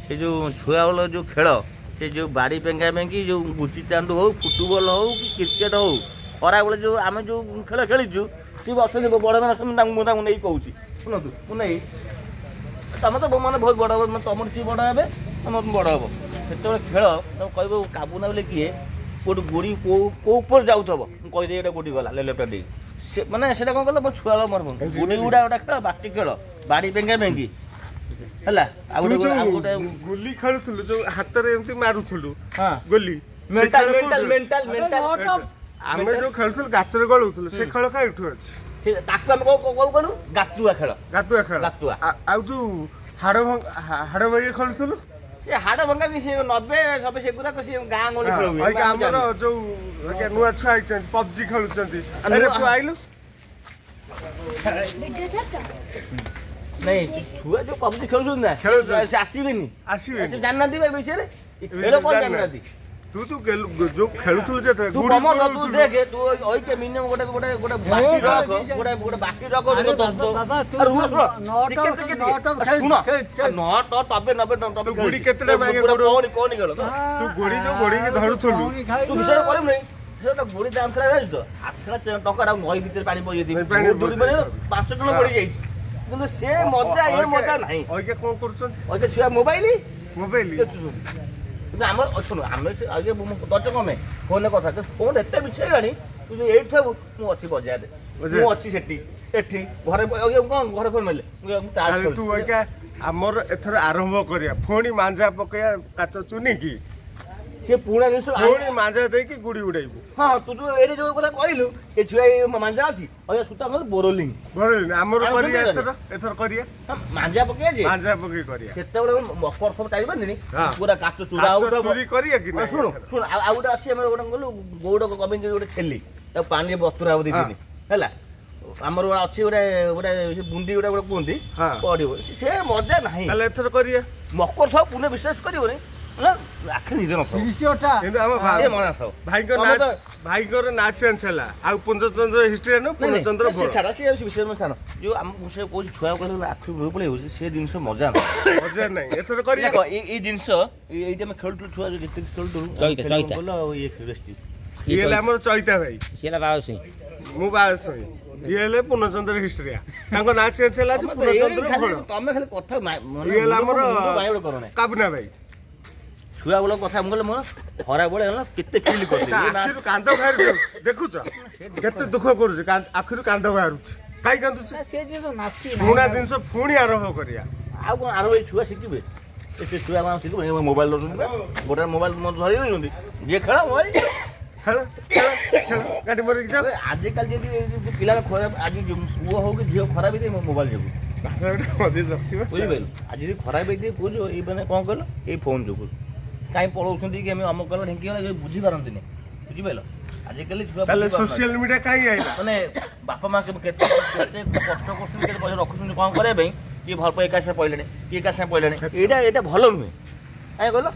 से जो छुआ वाला जो खेल से जो बाड़ी पेंगा पेंगी जो गुची चांदू हो फुटबॉल हो कि क्रिकेट हो खरा बेले जो आम जो खेल खेलीचु सी बस बड़ मैंने मुझे नहीं कौन शुणु मुझे तुम तो मैंने बहुत बड़ हे तुम सी बड़ हे तुम बड़ हे से खेल तुम कह काबू ना बोले किए गोटे गोड़ी कौ जाऊब कहीदे ये गोटी गला लेफ्ट दे मैंने से कौन कल मो छुआ मोर गोटी गुड़ा गोटा खेल बाटी खेल बाड़ी पेंगा पेंगी गुली खेलुलु जो हाथ रे एमती मारुथुलु हां गुली मेंटल मेंटल मेंटल मेंटल आमे जो खेलुथुल गातरे गळुथुलु से खेल का उठु अछि ताकू हम को कनु गातुआ खेल गातुआ आ जो हाड़ भाई खेलुथुलु से हाड़ भंगा भी से 90 सब से गुरा को से गां गोली खेल हुए भाई हमरो जो नुआ छुआ आइछन पबजी खेलुचंती अरे तू आइलु नहीं छुआ जो पबजी खेलुछन ना से आसीबेनी जानना दी भाई विषय रे खेल कोन जानना दी तू जो खेलुथुल जे तू कम तू देखे तू ओई के मिनिमम गोटे बाकी रख गोटे बाकी रख बाबा तू नॉट तबे 90 तू गुडी केतडा मागे कोन खेल तू गुडी जो गुडी के धरुथुलु तू विषय करम नहीं सेटा गुडी दाम छला जाई तो आठला टका नई भीतर पानी पई दी दूरी माने 5 टन पड़ी जाई কিন্তু সে মজা এই মজা নাই ওইকে কোন করছন ওইকে ছুয়া মোবাইল কিন্তু আমার শুনো আমি আগে দচ কমে ফোনে কথা ফোন এতে বিছাইলানি তুই এইঠ মু অছি বজারে মু অছি সেটি এঠি ঘরে কোন ঘরে ফোন মারলে তাহলে তুই ওইকা আমর এথর আরম্ভ করিয়া ফোনি মাঞ্জা পকায়া কাচ চুনি কি से पुणा जिन फोड़ी मांजा दे कि गुड़ी उड़ाइबू हां तू जो एडे जो কথা কইলু ए छुआ मांजा आसी ओया सुता कर बोरोलिंग हमर करिया एथर करिया मांजा पके जे मांजा पके करिया केते बडे मकर सब चाइबा नी पूरा काच चूड़ा आउ चोरी करिया कि ना सुन आउडा आसी हमर गोडा गलो गोड को कबिन जो गोटे छेली त पानी बस्तुरा हो दिनी हैला हमर गोडा अछि गोटे गोटे बुंदी गोडा गोडा कुंदी पडिबो से मजा नाही ताले एथर करिया मकर सब पुने विश्वास करियो रे आखिर निज न भाई नाच चला आ पुंजचंद्र हिस्ट्री न पुंजचंद्र छाड़ा से विषय में छाड़ जो हम से को छुआ को आखि भय पळे हो से जिंस मजा नहीं एथर करी देखो ई जिंस एटा में खेलटु छुआ जो जते खेलटु चैता बोलो ये क्यूरियोसिटी ये हमर चैता भाई सेला बावसी मु बावसी ये ले पुंजचंद्र हिस्ट्री ताको नाच चला पुंजचंद्र तमे खाली कथा ये हमर बायड करो ना काबना भाई छुआ बोला कथा हम मोर खरा बळे हला केते फील करते आखिर कांद बाहर देखुछ केते दुख करू आखिर कांद बाहर काई कांदु से जे तो नाची पुणा दिन से पुणी आरंभ करिया आ कोन आरो ए छुआ शिखिबे ए छुआ मा शिखिबे मोबाइल दउछन गोटा मोबाइल म धरि होइछन जे खेला मोबाइल खेला गाडी मरि जा आज कल जे पिला खराब आज पुओ हो कि झियो खराब दे मोबाइल जेबु बुझिबेल आज जे खराब दे बुझो ए माने कोन कहलो ए फोन जोगु काई पळौछंती कि हम अमक कला ढेंकी वाला बुझी पारंती ने बुझिबेल आजिकल छुआ ताले सोशल मीडिया काई आइला माने बापा मां के केते कष्ट करछन केते पैसा रखछन कोन करे भाई कि भल पे एका से पइलेने कि एका से पइलेने एटा भलो नुहे आय कहलो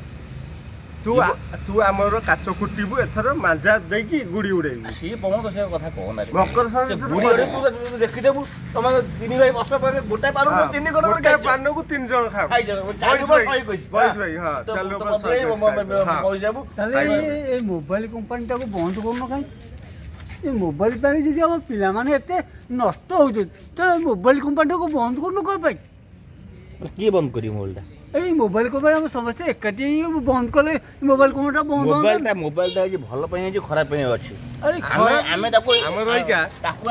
तू हमर काचो कुटिबु एथर मांजा देकी गुडी उड़ेबु सी पवन तो से कथा कहना रे मकर से गुडी उड़े तू देखि देबु तमे तीन भाई बस पर गोटा पारु तीन कर गोटा पान को तीन जन खा खाई जा बॉयज भाई हां चलो बस पहुंच जाबु ताले ए मोबाइल कंपनी ता को बंद करनो काई ए मोबाइल पे जदी हम पिला माने एते नष्ट हो जे त मोबाइल कंपनी को बंद करनो कोइ भाई की बंद करी मोबाइल এই মোবাইল কোম্পানি हम समझते एकाटी बंद कले मोबाइल कोमटा बंद मोबाइल ता जे भलो पई जे खराब पई अछि अरे हमें ताको हमर रही क्या ताको